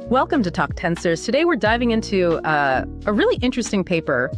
Welcome to Talk Tensors. Today we're diving into a really interesting paper,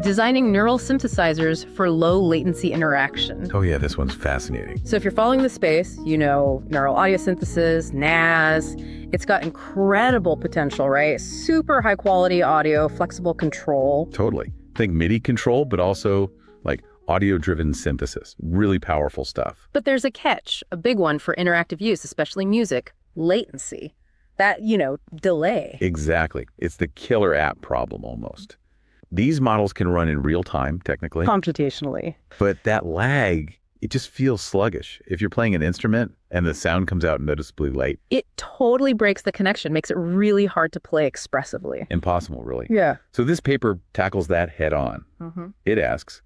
designing neural synthesizers for low latency interaction. Oh yeah, this one's fascinating. So if you're following the space, you know neural audio synthesis, NAS. It's got incredible potential, right? Super high quality audio, flexible control. Totally. Think MIDI control, but also like audio-driven synthesis. Really powerful stuff. But there's a catch, a big one for interactive use, especially music: latency. That, delay. Exactly. It's the killer app problem almost. These models can run in real time, technically. Computationally. But that lag, it just feels sluggish. If you're playing an instrument and the sound comes out noticeably late. It totally breaks the connection, makes it really hard to play expressively. Impossible, really. Yeah. So this paper tackles that head on. It asks,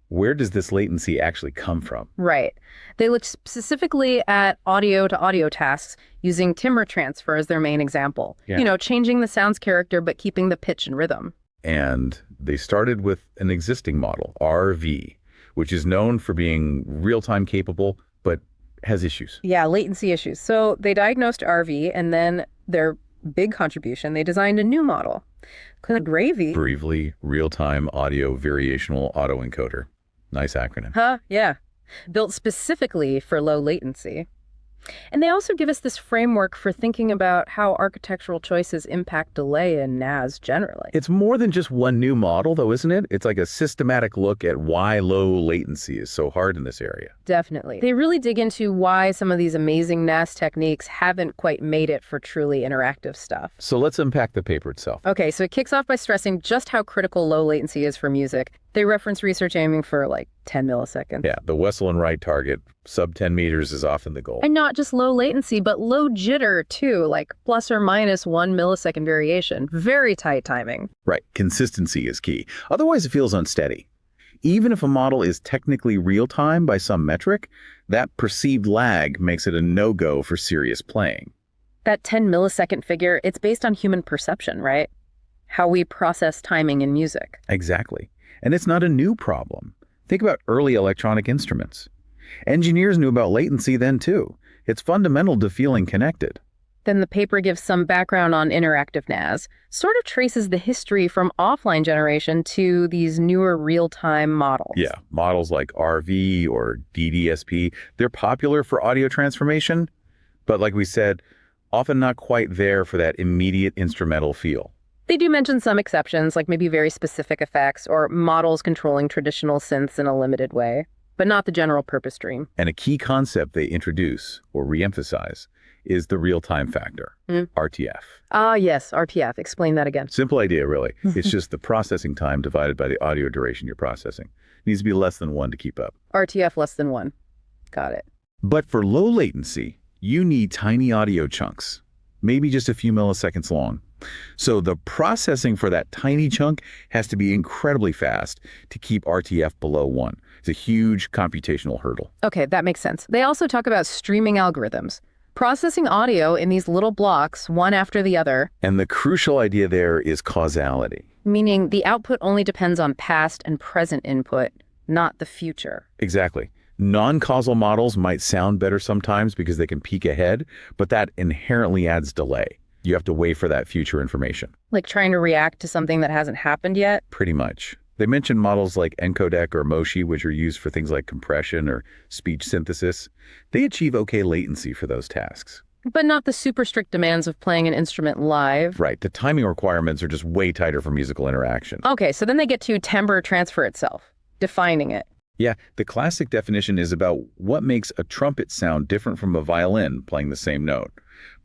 where does this latency actually come from? Right. They look specifically at audio-to-audio tasks using timbre transfer as their main example. Yeah. Changing the sound's character but keeping the pitch and rhythm. And they started with an existing model, RAVE, which is known for being real-time capable, but has issues. Yeah, latency issues. So they diagnosed RV, and then their big contribution, they designed a new model called RAVE. Briefly, real-time audio variational autoencoder. Nice acronym. Yeah. Built specifically for low latency. And they also give us this framework for thinking about how architectural choices impact delay in NAS generally. It's more than just one new model, though, isn't it? It's like a systematic look at why low latency is so hard in this area. Definitely. They really dig into why some of these amazing NAS techniques haven't quite made it for truly interactive stuff. So let's unpack the paper itself. Okay, so it kicks off by stressing just how critical low latency is for music. They reference research aiming for like 10 milliseconds. Yeah, the Weslyn right target, sub 10 meters is often the goal. And not just low latency, but low jitter too, like plus or minus 1 millisecond variation. Very tight timing. Right, consistency is key. Otherwise it feels unsteady. Even if a model is technically real-time by some metric, that perceived lag makes it a no-go for serious playing. That 10 millisecond figure, it's based on human perception, right? How we process timing in music. Exactly. And it's not a new problem. Think about early electronic instruments. Engineers knew about latency then too. It's fundamental to feeling connected. Then the paper gives some background on interactive NAS, sort of traces the history from offline generation to these newer real-time models. Yeah, models like RV or DDSP, they're popular for audio transformation, but like we said, often not quite there for that immediate instrumental feel. They do mention some exceptions, like maybe very specific effects or models controlling traditional synths in a limited way, but not the general purpose dream. And a key concept they introduce or reemphasize is the real-time factor, RTF. Ah, yes, RTF. Explain that again. Simple idea, really. It's just the processing time divided by the audio duration you're processing. It needs to be less than 1 to keep up. RTF less than 1. Got it. But for low latency, you need tiny audio chunks, maybe just a few milliseconds long. So the processing for that tiny chunk has to be incredibly fast to keep RTF below 1. It's a huge computational hurdle. Okay, that makes sense. They also talk about streaming algorithms, processing audio in these little blocks, one after the other. And the crucial idea there is causality. Meaning the output only depends on past and present input, not the future. Exactly. Non-causal models might sound better sometimes because they can peek ahead, but that inherently adds delay. You have to wait for that future information. Like trying to react to something that hasn't happened yet? Pretty much. They mention models like encodec or Moshi, which are used for things like compression or speech synthesis. They achieve okay latency for those tasks. But not the super strict demands of playing an instrument live. Right. The timing requirements are just way tighter for musical interaction. Okay, so then they get to timbre transfer itself, defining it. Yeah, the classic definition is about what makes a trumpet sound different from a violin playing the same note.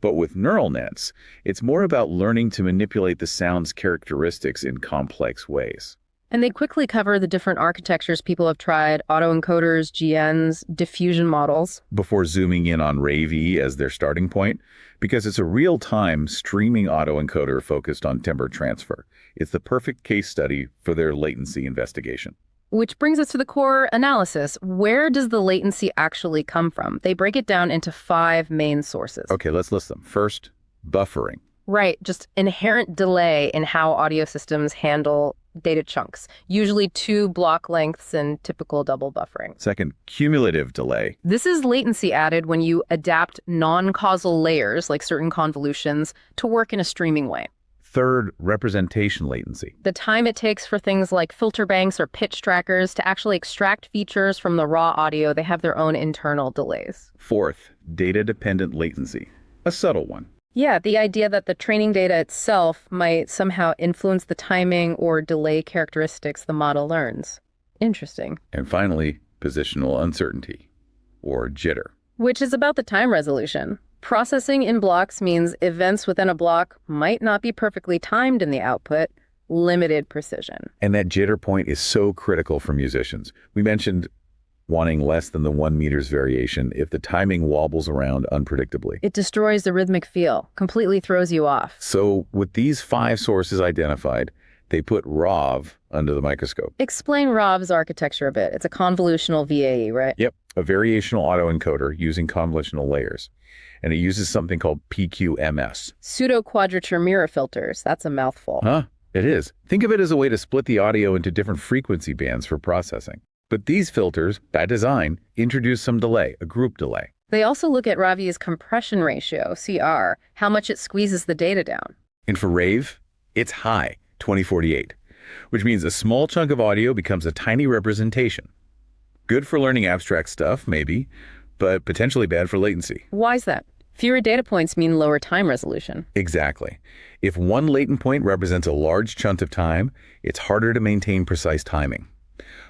But with neural nets, it's more about learning to manipulate the sound's characteristics in complex ways. And they quickly cover the different architectures people have tried: autoencoders, GNs, diffusion models. Before zooming in on RAVE as their starting point, because it's a real-time streaming autoencoder focused on timbre transfer. It's the perfect case study for their latency investigation. Which brings us to the core analysis. Where does the latency actually come from? They break it down into 5 main sources. Okay, let's list them. First, buffering. Right, just inherent delay in how audio systems handle data chunks, usually 2 block lengths and typical double buffering. Second, cumulative delay. This is latency added when you adapt non-causal layers, like certain convolutions, to work in a streaming way. Third, representation latency. The time it takes for things like filter banks or pitch trackers to actually extract features from the raw audio, they have their own internal delays. Fourth, data-dependent latency. A subtle one. Yeah, the idea that the training data itself might somehow influence the timing or delay characteristics the model learns. Interesting. And finally, positional uncertainty, or jitter. Which is about the time resolution. Processing in blocks means events within a block might not be perfectly timed in the output, limited precision. And that jitter point is so critical for musicians. We mentioned wanting less than the 1 meter's variation if the timing wobbles around unpredictably. It destroys the rhythmic feel, completely throws you off. So with these 5 sources identified, they put RAVE under the microscope. Explain RAVE's architecture a bit. It's a convolutional VAE, right? Yep, a variational autoencoder using convolutional layers. And it uses something called PQMS. Pseudo-quadrature mirror filters. That's a mouthful. Huh? It is. Think of it as a way to split the audio into different frequency bands for processing. But these filters, by design, introduce some delay, a group delay. They also look at RAVE's compression ratio, CR, how much it squeezes the data down. And for RAVE, it's high, 2048, which means a small chunk of audio becomes a tiny representation. Good for learning abstract stuff, maybe, but potentially bad for latency. Why's that? Fewer data points mean lower time resolution. Exactly. If one latent point represents a large chunk of time, it's harder to maintain precise timing.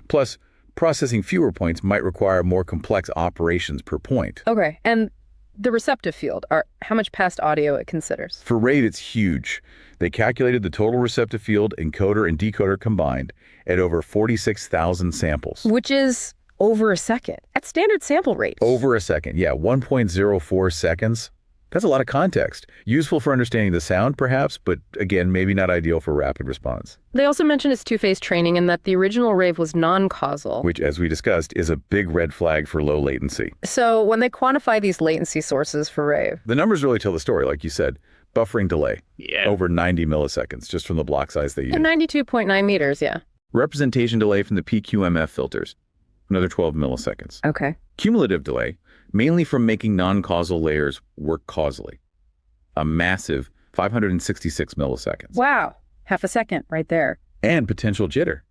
Plus, processing fewer points might require more complex operations per point. Okay, and the receptive field, how much past audio it considers? For RAVE, it's huge. They calculated the total receptive field, encoder and decoder combined, at over 46,000 samples. Which is over a second, at standard sample rate. Over a second, yeah, 1.04 seconds. That's a lot of context. Useful for understanding the sound, perhaps, but again, maybe not ideal for rapid response. They also mentioned it's two-phase training and that the original RAVE was non-causal. Which, as we discussed, is a big red flag for low latency. So when they quantify these latency sources for RAVE, the numbers really tell the story, like you said. Buffering delay, over 90 milliseconds, just from the block size they use. And 92.9 meters, yeah. Representation delay from the PQMF filters, another 12 milliseconds. Okay. Cumulative delay, mainly from making non-causal layers work causally, a massive 566 milliseconds. Wow, half a second right there. And potential jitter,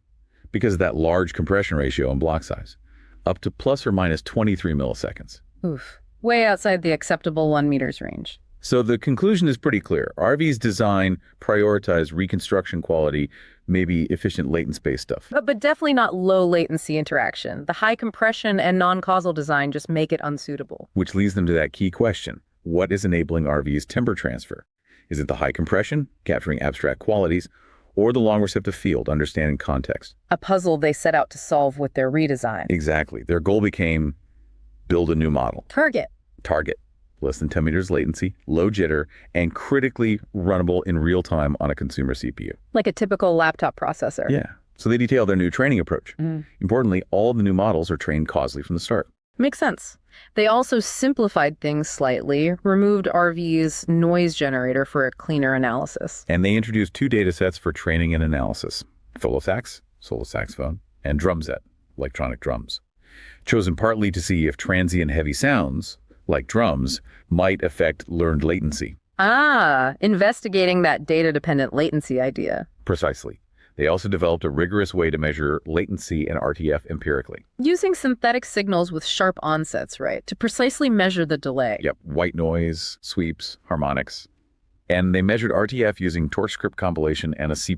because of that large compression ratio and block size, up to plus or minus 23 milliseconds. Oof, way outside the acceptable 1 meter's range. So the conclusion is pretty clear. RV's design prioritized reconstruction quality, maybe efficient latent space stuff. But definitely not low latency interaction. The high compression and non-causal design just make it unsuitable. Which leads them to that key question. What is enabling RV's timbre transfer? Is it the high compression, capturing abstract qualities, or the long receptive field, understanding context? A puzzle they set out to solve with their redesign. Exactly. Their goal became build a new model. Target. Less than 10 meters latency, low jitter, and critically runnable in real time on a consumer CPU. Like a typical laptop processor. Yeah. So they detail their new training approach. Importantly, all of the new models are trained causally from the start. Makes sense. They also simplified things slightly, removed RV's noise generator for a cleaner analysis. And they introduced 2 data sets for training and analysis: solo sax, solo saxophone, and drum set, electronic drums. Chosen partly to see if transient heavy sounds, like drums, might affect learned latency. Investigating that data-dependent latency idea. Precisely. They also developed a rigorous way to measure latency and RTF empirically. Using synthetic signals with sharp onsets, right, to precisely measure the delay. Yep, white noise, sweeps, harmonics. And they measured RTF using TorchScript compilation and a C++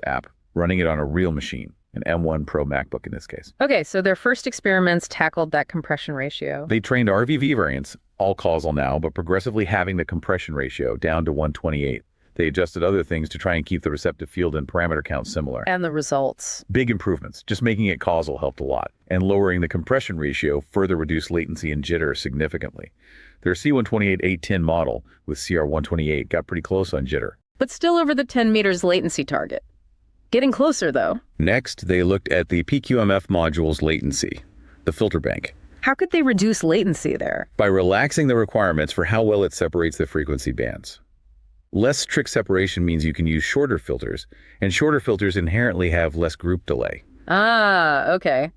app, running it on a real machine, an M1 Pro MacBook in this case. Okay, so their first experiments tackled that compression ratio. They trained RVV variants, all causal now, but progressively having the compression ratio down to 128. They adjusted other things to try and keep the receptive field and parameter count similar. And the results. Big improvements. Just making it causal helped a lot. And lowering the compression ratio further reduced latency and jitter significantly. Their C128-810 model with CR128 got pretty close on jitter. But still over the 10 meters latency target. Getting closer, though. Next, they looked at the PQMF module's latency, the filter bank. How could they reduce latency there? By relaxing the requirements for how well it separates the frequency bands. Less trick separation means you can use shorter filters, and shorter filters inherently have less group delay. Ah, okay.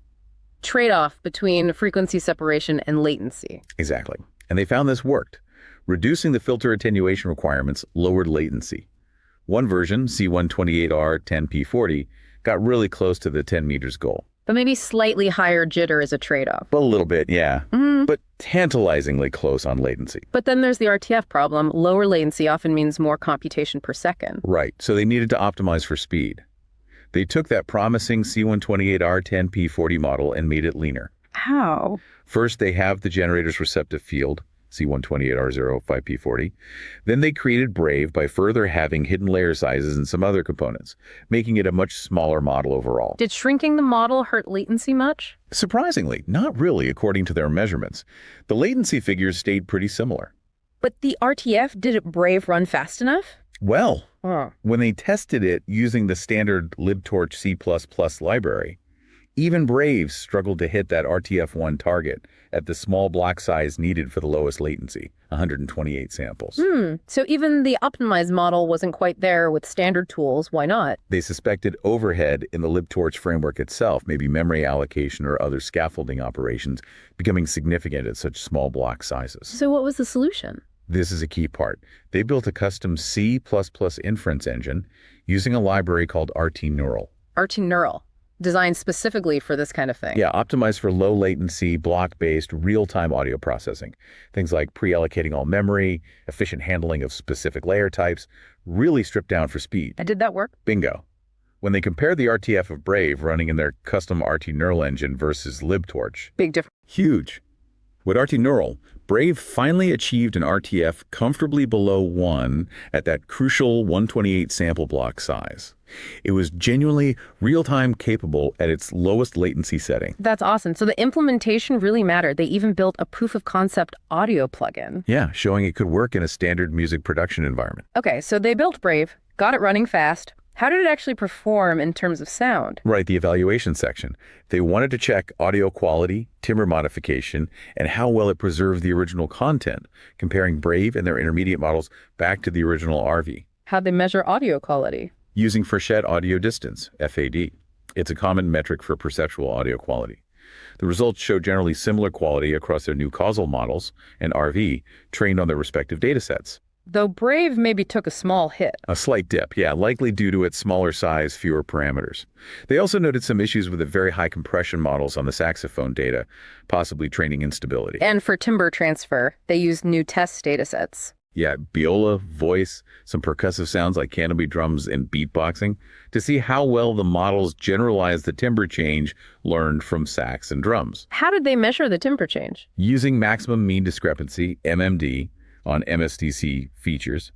Trade-off between frequency separation and latency. Exactly. And they found this worked. Reducing the filter attenuation requirements lowered latency. One version, C128R 10P40, got really close to the 10 meters goal. But maybe slightly higher jitter is a trade-off. A little bit, yeah. But tantalizingly close on latency. But then there's the RTF problem. Lower latency often means more computation per second. Right, so they needed to optimize for speed. They took that promising C128R 10P40 model and made it leaner. How? First, they have the generator's receptive field, C128R0 5P40. Then they created Brave by further having hidden layer sizes and some other components, making it a much smaller model overall. Did shrinking the model hurt latency much? Surprisingly, not really according to their measurements. The latency figures stayed pretty similar. But the RTF, did it Brave run fast enough? Well, when they tested it using the standard libtorch C++ library, even Brave struggled to hit that RTF1 target at the small block size needed for the lowest latency, 128 samples. So even the optimized model wasn't quite there with standard tools. Why not? They suspected overhead in the libtorch framework itself, maybe memory allocation or other scaffolding operations, becoming significant at such small block sizes. So what was the solution? This is a key part. They built a custom C++ inference engine using a library called RTNural. RTNural. Designed specifically for this kind of thing. Yeah, optimized for low latency, block-based, real-time audio processing. Things like pre-allocating all memory, efficient handling of specific layer types, really stripped down for speed. And did that work? Bingo. When they compared the RTF of Brave running in their custom RTNural engine versus libtorch. Big difference. Huge. With RTNural, Brave finally achieved an RTF comfortably below 1 at that crucial 128 sample block size. It was genuinely real-time capable at its lowest latency setting. That's awesome. So the implementation really mattered. They even built a proof of concept audio plugin. Yeah, showing it could work in a standard music production environment. Okay, so they built Brave, got it running fast. How did it actually perform in terms of sound? Right, the evaluation section. They wanted to check audio quality, timbre modification, and how well it preserved the original content, comparing Brave and their intermediate models back to the original RV. How'd they measure audio quality? Using Frechette audio distance, FAD. It's a common metric for perceptual audio quality. The results show generally similar quality across their new causal models and RV trained on their respective datasets. Though Brave maybe took a small hit. A slight dip, yeah, likely due to its smaller size, fewer parameters. They also noted some issues with the very high compression models on the saxophone data, possibly training instability. And for timbre transfer, they used new test datasets. Yeah, viola, voice, some percussive sounds like canopy drums and beatboxing to see how well the models generalize the timbre change learned from sax and drums. How did they measure the timbre change? Using maximum mean discrepancy, MMD, on MSDC features,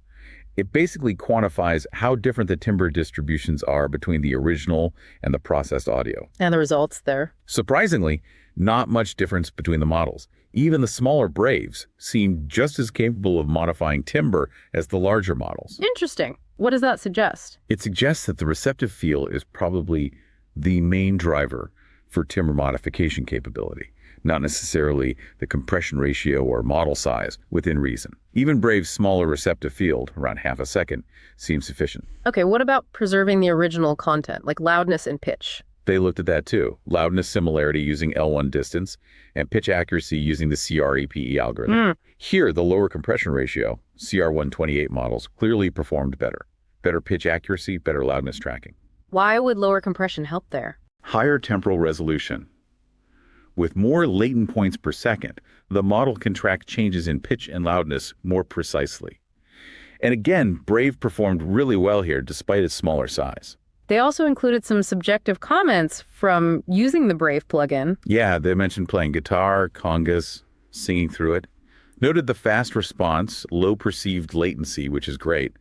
it basically quantifies how different the timbre distributions are between the original and the processed audio. And the results there? Surprisingly, not much difference between the models. Even the smaller Braves seem just as capable of modifying timbre as the larger models. Interesting. What does that suggest? It suggests that the receptive field is probably the main driver for timbre modification capability, not necessarily the compression ratio or model size within reason. Even Brave's smaller receptive field, around half a second, seems sufficient. Okay, what about preserving the original content, like loudness and pitch? They looked at that too. Loudness similarity using L1 distance and pitch accuracy using the CREPE algorithm. Here, the lower compression ratio, CR128 models, clearly performed better. Better pitch accuracy, better loudness tracking. Why would lower compression help there? Higher temporal resolution. With more latent points per second, the model can track changes in pitch and loudness more precisely. And again, Brave performed really well here despite its smaller size. They also included some subjective comments from using the Brave plugin. Yeah, they mentioned playing guitar, congas, singing through it. Noted the fast response, low perceived latency, which is great,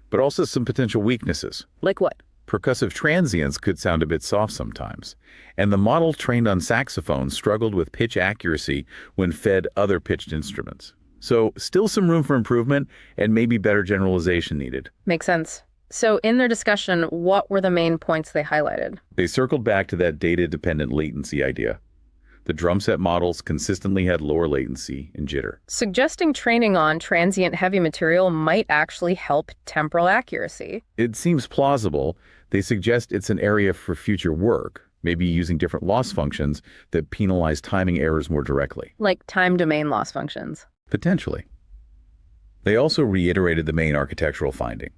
but also some potential weaknesses. Like what? Percussive transients could sound a bit soft sometimes, and the model trained on saxophone struggled with pitch accuracy when fed other pitched instruments. So still some room for improvement and maybe better generalization needed. Makes sense. So in their discussion, what were the main points they highlighted? They circled back to that data-dependent latency idea. The drum set models consistently had lower latency and jitter. Suggesting training on transient heavy material might actually help temporal accuracy. It seems plausible. They suggest it's an area for future work, maybe using different loss functions that penalize timing errors more directly. Like time domain loss functions. Potentially. They also reiterated the main architectural finding.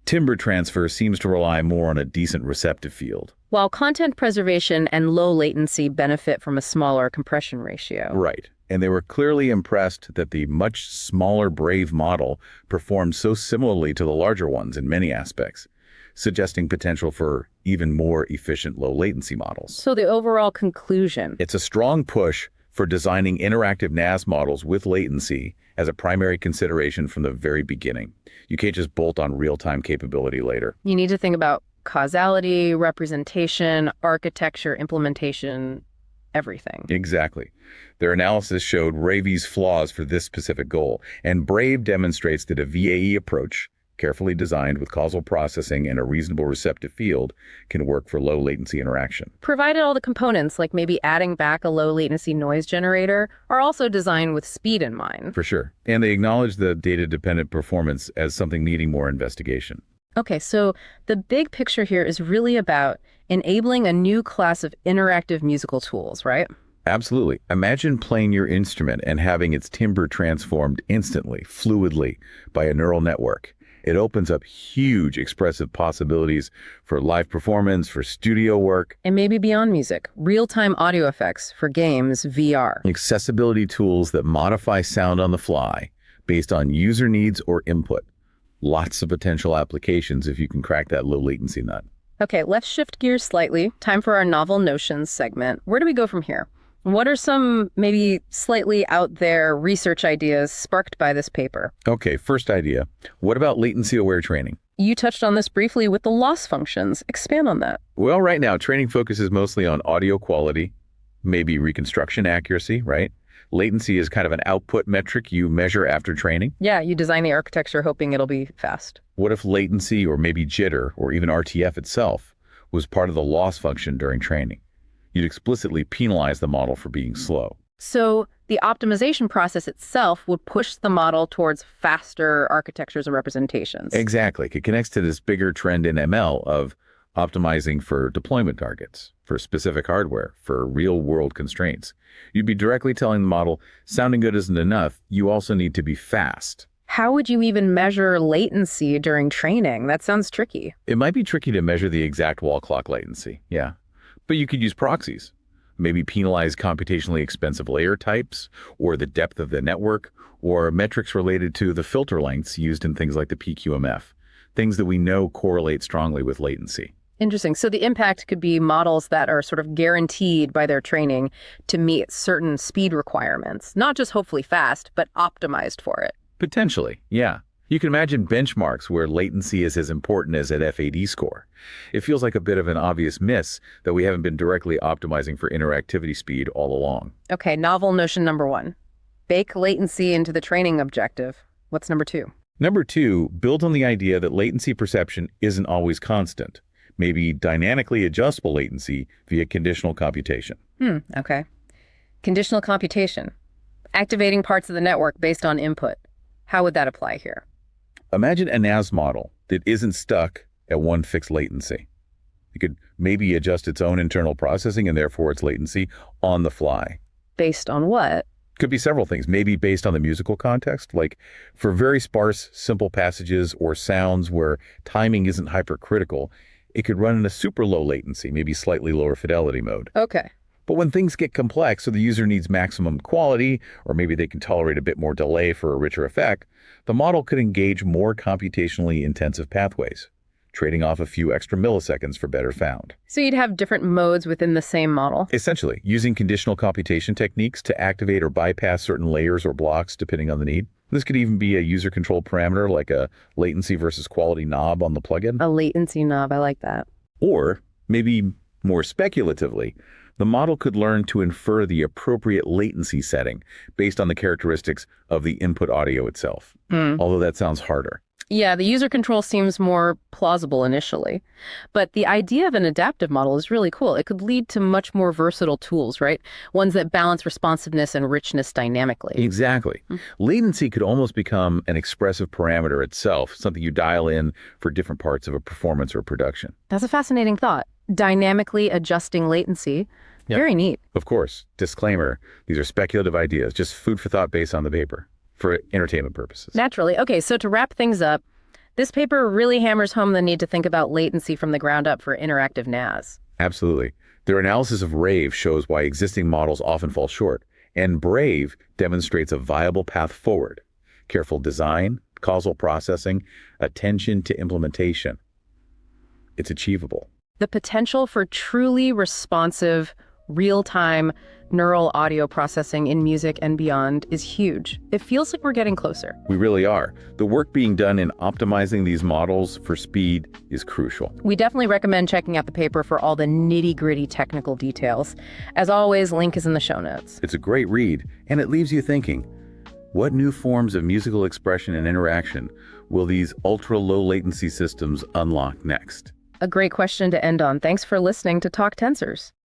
Timbre transfer seems to rely more on a decent receptive field. While content preservation and low latency benefit from a smaller compression ratio. Right. And they were clearly impressed that the much smaller RAVE model performed so similarly to the larger ones in many aspects, suggesting potential for even more efficient low latency models. So the overall conclusion. It's a strong push for designing interactive NAS models with latency as a primary consideration from the very beginning. You can't just bolt on real-time capability later. You need to think about causality, representation, architecture, implementation, everything. Exactly. Their analysis showed RAVE's flaws for this specific goal, and Brave demonstrates that a VAE approach, carefully designed with causal processing and a reasonable receptive field, can work for low latency interaction. Provided all the components, like maybe adding back a low latency noise generator, are also designed with speed in mind. For sure. And they acknowledge the data-dependent performance as something needing more investigation. Okay, so the big picture here is really about enabling a new class of interactive musical tools, right? Absolutely. Imagine playing your instrument and having its timbre transformed instantly, fluidly, by a neural network. It opens up huge expressive possibilities for live performance, for studio work. And maybe beyond music, real-time audio effects for games, VR. Accessibility tools that modify sound on the fly based on user needs or input. Lots of potential applications if you can crack that low latency nut. Okay, let's shift gears slightly. Time for our novel notions segment. Where do we go from here? What are some maybe slightly out there research ideas sparked by this paper? Okay, first idea. What about latency-aware training? You touched on this briefly with the loss functions. Expand on that. Well, right now, training focuses mostly on audio quality, maybe reconstruction accuracy, right? Latency is kind of an output metric you measure after training. Yeah, you design the architecture hoping it'll be fast. What if latency or maybe jitter or even RTF itself was part of the loss function during training? You'd explicitly penalize the model for being slow. So the optimization process itself would push the model towards faster architectures and representations. Exactly. It connects to this bigger trend in ML of optimizing for deployment targets, for specific hardware, for real-world constraints. You'd be directly telling the model, sounding good isn't enough, you also need to be fast. How would you even measure latency during training? That sounds tricky. It might be tricky to measure the exact wall clock latency, yeah. But you could use proxies. Maybe penalize computationally expensive layer types, or the depth of the network, or metrics related to the filter lengths used in things like the PQMF, things that we know correlate strongly with latency. Interesting. So the impact could be models that are sort of guaranteed by their training to meet certain speed requirements, not just hopefully fast, but optimized for it. Potentially, yeah. You can imagine benchmarks where latency is as important as an FAD score. It feels like a bit of an obvious miss that we haven't been directly optimizing for interactivity speed all along. Okay, novel notion number one. Bake latency into the training objective. What's number two? Number two, build on the idea that latency perception isn't always constant. Maybe dynamically adjustable latency via conditional computation. Okay. Conditional computation. Activating parts of the network based on input. How would that apply here? Imagine a NAS model that isn't stuck at one fixed latency. It could maybe adjust its own internal processing and therefore its latency on the fly. Based on what? Could be several things, maybe based on the musical context, like for very sparse, simple passages or sounds where timing isn't hypercritical, it could run in a super low latency, maybe slightly lower fidelity mode. Okay. But when things get complex, so the user needs maximum quality, or maybe they can tolerate a bit more delay for a richer effect, the model could engage more computationally intensive pathways, trading off a few extra milliseconds for better sound. So you'd have different modes within the same model? Essentially, using conditional computation techniques to activate or bypass certain layers or blocks depending on the need. This could even be a user-controlled parameter like a latency versus quality knob on the plugin. A latency knob, I like that. Or, maybe more speculatively, the model could learn to infer the appropriate latency setting based on the characteristics of the input audio itself. Although that sounds harder. Yeah, the user control seems more plausible initially. But the idea of an adaptive model is really cool. It could lead to much more versatile tools, right? Ones that balance responsiveness and richness dynamically. Exactly. Latency could almost become an expressive parameter itself, something you dial in for different parts of a performance or production. That's a fascinating thought. Dynamically adjusting latency. Yep. Very neat. Of course, disclaimer, these are speculative ideas, just food for thought based on the paper for entertainment purposes. Naturally. Okay, so to wrap things up, this paper really hammers home the need to think about latency from the ground up for interactive NAS. Absolutely. Their analysis of RAVE shows why existing models often fall short, and BRAVE demonstrates a viable path forward. Careful design, causal processing, attention to implementation. It's achievable. The potential for truly responsive, real-time neural audio processing in music and beyond is huge. It feels like we're getting closer. We really are. The work being done in optimizing these models for speed is crucial. We definitely recommend checking out the paper for all the nitty-gritty technical details. As always, link is in the show notes. It's a great read, and it leaves you thinking, what new forms of musical expression and interaction will these ultra-low latency systems unlock next? A great question to end on. Thanks for listening to Talk Tensors.